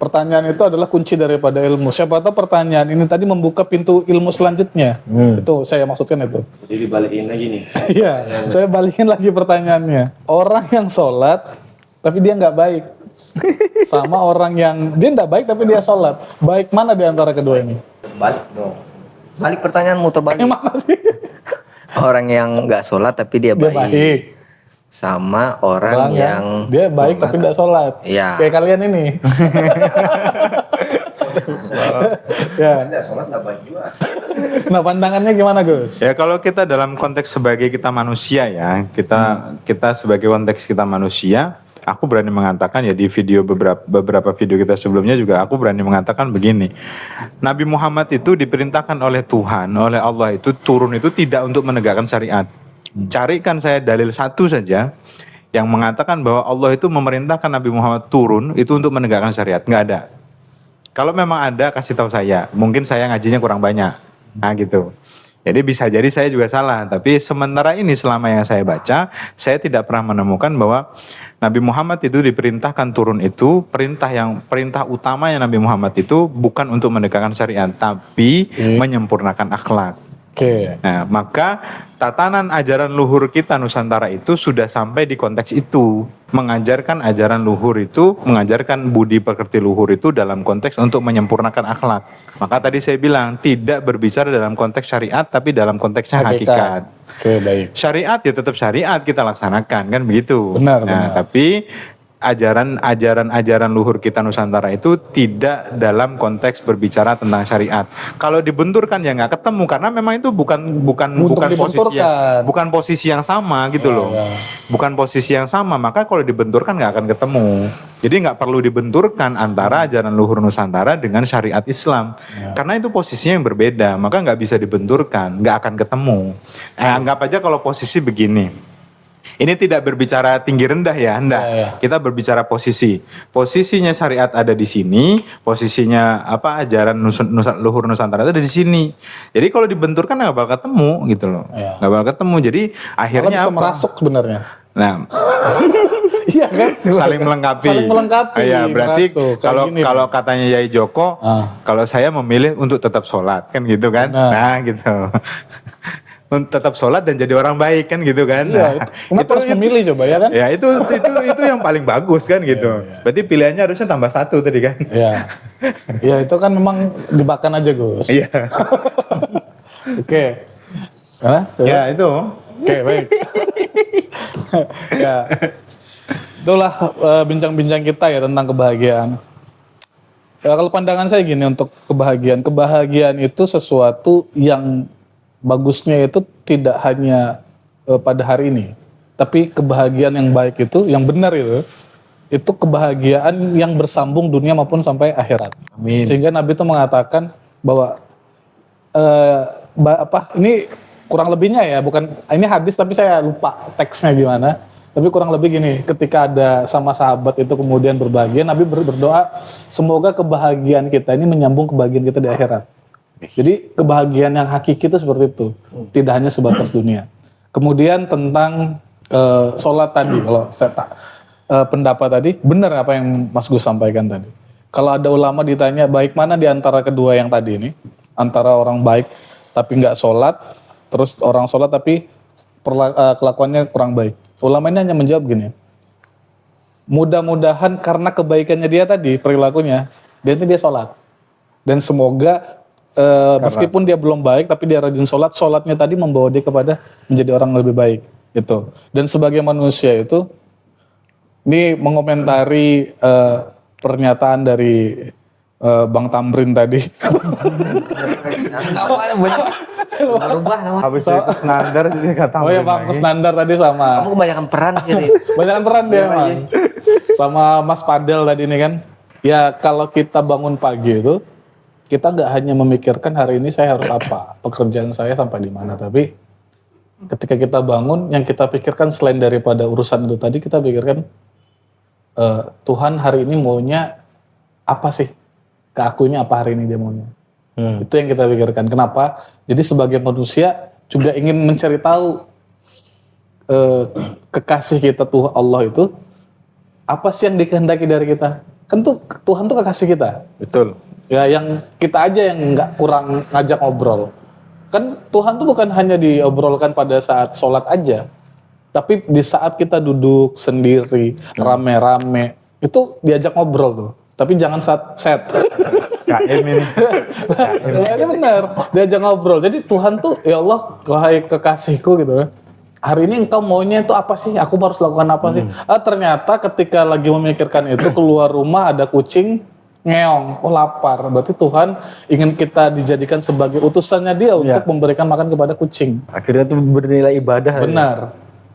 Speaker 5: Pertanyaan itu adalah kunci daripada ilmu. Siapa tahu pertanyaan ini tadi membuka pintu ilmu selanjutnya. Itu saya maksudkan itu.
Speaker 2: Jadi balikin lagi nih.
Speaker 5: Iya, saya balikin lagi pertanyaannya. Orang yang sholat tapi dia nggak baik, sama orang yang dia nggak baik tapi dia sholat, baik mana di antara kedua ini?
Speaker 3: Balik dong. Balik pertanyaan muter balik.
Speaker 5: Yang mana sih?
Speaker 3: Orang yang nggak sholat tapi dia
Speaker 5: Dia
Speaker 3: baik.
Speaker 5: baik.
Speaker 3: Sama orang yang
Speaker 5: dia baik tapi tidak sholat.
Speaker 3: Iya.
Speaker 5: Kayak kalian ini. Ya.
Speaker 2: Sholat nggak baik juga.
Speaker 5: Nah pandangannya gimana Gus?
Speaker 4: Ya kalau kita dalam konteks sebagai kita manusia ya, kita sebagai konteks kita manusia, aku berani mengatakan ya di video beberapa video kita sebelumnya juga aku berani mengatakan begini. Nabi Muhammad itu diperintahkan oleh Tuhan, oleh Allah itu turun itu tidak untuk menegakkan syariat. Carikan saya dalil satu saja yang mengatakan bahwa Allah itu memerintahkan Nabi Muhammad turun itu untuk menegakkan syariat. Nggak ada. Kalau memang ada kasih tahu saya. Mungkin saya ngajinya kurang banyak. Nah gitu. Jadi bisa jadi saya juga salah. Tapi sementara ini selama yang saya baca, saya tidak pernah menemukan bahwa Nabi Muhammad itu diperintahkan turun itu perintah utamanya Nabi Muhammad itu bukan untuk menegakkan syariat, tapi menyempurnakan akhlak.
Speaker 5: Oke.
Speaker 4: Nah, maka tatanan ajaran luhur kita Nusantara itu sudah sampai di konteks itu. Mengajarkan ajaran luhur itu, mengajarkan budi pekerti luhur itu dalam konteks untuk menyempurnakan akhlak. Maka tadi saya bilang, tidak berbicara dalam konteks syariat, tapi dalam konteksnya hakikat.
Speaker 5: Oke, baik.
Speaker 4: Syariat ya tetap syariat kita laksanakan, kan begitu.
Speaker 5: Benar,
Speaker 4: Nah,
Speaker 5: benar.
Speaker 4: tapi ajaran luhur kita Nusantara itu tidak dalam konteks berbicara tentang syariat. Kalau dibenturkan ya nggak ketemu karena memang itu bukan posisi yang sama gitu loh. Bukan posisi yang sama, maka kalau dibenturkan nggak akan ketemu. Jadi nggak perlu dibenturkan antara ajaran luhur Nusantara dengan syariat Islam. Karena itu posisinya yang berbeda, maka nggak bisa dibenturkan, nggak akan ketemu. Anggap aja kalau posisi begini. Ini tidak berbicara tinggi rendah ya, enggak. Kita berbicara posisi. Posisinya syariat ada di sini, posisinya ajaran luhur Nusantara itu ada di sini. Jadi kalau dibenturkan nggak bakal ketemu gitu loh. Nggak bakal ketemu. Jadi akhirnya
Speaker 5: Malah bisa merasuk sebenarnya.
Speaker 4: Nah,
Speaker 5: Iya kan?
Speaker 4: saling melengkapi.
Speaker 5: Saling melengkapi.
Speaker 4: Iya, berarti
Speaker 5: Merasuk.
Speaker 4: kalau katanya Yai Joko, kalau saya memilih untuk tetap sholat kan gitu kan. Nah gitu. Tetap sholat dan jadi orang baik kan gitu kan.
Speaker 5: Iya, kenapa harus memilih coba ya kan?
Speaker 4: Ya itu yang paling bagus kan gitu. Berarti pilihannya harusnya tambah satu tadi kan.
Speaker 5: Iya. Ya itu kan memang dimakan aja Gus.
Speaker 4: Iya.
Speaker 5: Oke. Hah?
Speaker 4: Ya itu.
Speaker 5: Oke, baik. Ya. Itulah bincang-bincang kita ya tentang kebahagiaan. Ya, kalau pandangan saya gini untuk kebahagiaan. Kebahagiaan itu sesuatu yang bagusnya itu tidak hanya pada hari ini. Tapi kebahagiaan yang baik itu, yang benar itu kebahagiaan yang bersambung dunia maupun sampai akhirat.
Speaker 2: Amin.
Speaker 5: Sehingga Nabi itu mengatakan bahwa ini kurang lebihnya ya, bukan ini hadis tapi saya lupa teksnya gimana. Tapi kurang lebih gini, ketika ada sama sahabat itu kemudian berbahagia, Nabi berdoa semoga kebahagiaan kita ini menyambung kebahagiaan kita di akhirat. Jadi kebahagiaan yang hakiki itu seperti itu, tidak hanya sebatas dunia. Kemudian tentang sholat tadi, kalau saya pendapat tadi, benar apa yang Mas Gus sampaikan tadi. Kalau ada ulama ditanya baik mana di antara kedua yang tadi ini, antara orang baik tapi nggak sholat, terus orang sholat tapi kelakuannya kurang baik. Ulama ini hanya menjawab gini, mudah-mudahan karena kebaikannya dia tadi, perilakunya, dia sholat. Dan semoga meskipun dia belum baik tapi dia rajin sholat, sholatnya tadi membawa dia kepada menjadi orang lebih baik gitu. Dan sebagai manusia itu ini mengomentari pernyataan dari Bang Tamrin tadi.
Speaker 3: Berubah nama.
Speaker 4: Habis itu standar jadi kata.
Speaker 5: Oh ya Bang Standar tadi sama.
Speaker 3: Kamu kebanyakan peran sih.
Speaker 5: Banyak peran dia Bang. Sama Mas Padel tadi ini kan. Ya kalau kita bangun pagi itu, kita nggak hanya memikirkan hari ini saya harus apa, pekerjaan saya sampai di mana, tapi ketika kita bangun, yang kita pikirkan selain daripada urusan itu tadi, kita pikirkan Tuhan hari ini maunya apa sih? Ke akunya apa hari ini dia maunya? Itu yang kita pikirkan. Kenapa? Jadi sebagai manusia juga ingin mencari tahu kekasih kita tuh Allah itu apa sih yang dikehendaki dari kita? Kan tuh Tuhan tuh kekasih kita.
Speaker 2: Betul.
Speaker 5: Ya yang kita aja yang nggak kurang ngajak ngobrol. Kan Tuhan tuh bukan hanya diobrolkan pada saat sholat aja. Tapi di saat kita duduk sendiri, rame-rame, itu diajak ngobrol tuh. Tapi jangan saat set.
Speaker 4: KM ini.
Speaker 5: Ini benar, diajak ngobrol. Jadi Tuhan tuh, ya Allah, wahai kekasihku gitu kan. Hari ini engkau maunya itu apa sih? Aku harus lakukan apa sih? Ternyata ketika lagi memikirkan itu, keluar rumah ada kucing ngeong, oh lapar. Berarti Tuhan ingin kita dijadikan sebagai utusannya dia untuk memberikan makan kepada kucing.
Speaker 2: Akhirnya itu bernilai ibadah.
Speaker 5: Benar.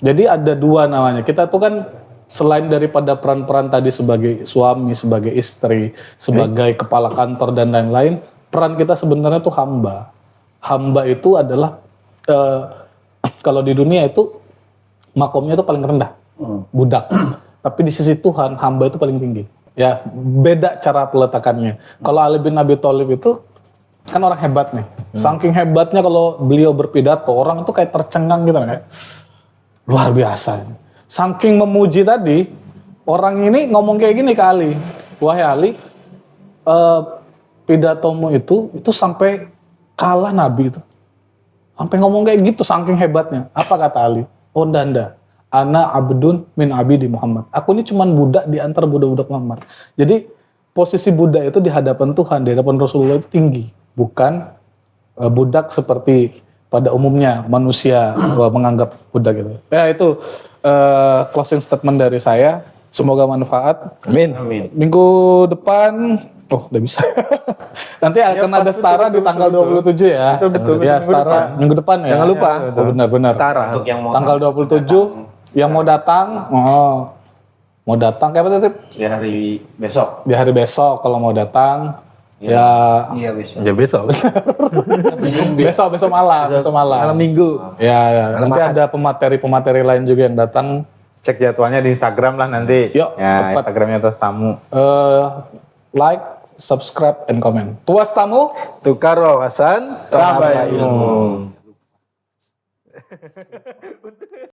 Speaker 5: Jadi ada dua namanya. Kita tuh kan selain daripada peran-peran tadi sebagai suami, sebagai istri, sebagai kepala kantor dan lain-lain, peran kita sebenarnya tuh hamba. Hamba itu adalah kalau di dunia itu makomnya itu paling rendah, budak. Tapi di sisi Tuhan hamba itu paling tinggi. Ya beda cara peletakannya. Kalau Ali bin Abi Thalib itu kan orang hebat nih. Saking hebatnya kalau beliau berpidato, orang itu kayak tercengang gitu kan. Luar biasa. Saking memuji tadi, orang ini ngomong kayak gini ke Ali. Wahai Ali, pidatomu itu sampai kalah Nabi itu. Sampai ngomong kayak gitu, saking hebatnya. Apa kata Ali? Oh ndak. Ana abdun min abidi Muhammad. Aku ini cuman budak di antara budak-budak Muhammad. Jadi posisi budak itu di hadapan Tuhan, di hadapan Rasulullah itu tinggi. Bukan budak seperti pada umumnya manusia menganggap budak gitu. Ya itu closing statement dari saya. Semoga manfaat.
Speaker 2: Amin.
Speaker 5: Minggu depan, udah bisa. Nanti akan ada setara di tanggal 27 ya.
Speaker 4: Betul.
Speaker 5: Ya setara minggu depan ya.
Speaker 2: Jangan lupa.
Speaker 5: Oh, benar-benar.
Speaker 2: Setara.
Speaker 1: Untuk yang mau
Speaker 5: Tanggal 27 yang mau datang, mau datang kayak apa tadi?
Speaker 1: di hari besok.
Speaker 5: Di hari besok kalau mau datang. Ya
Speaker 3: Iya besok.
Speaker 2: Ya besok.
Speaker 5: besok malam.
Speaker 2: Malam minggu.
Speaker 5: Ya, nanti ada pemateri lain juga yang datang.
Speaker 4: Cek jadwalnya di Instagram lah nanti.
Speaker 5: Yuk,
Speaker 4: Ya,
Speaker 5: tepat.
Speaker 4: Instagramnya tuh Samu.
Speaker 5: Like, subscribe, and comment. Tuas tamu.
Speaker 2: Tukar wawasan, tambah ilmu.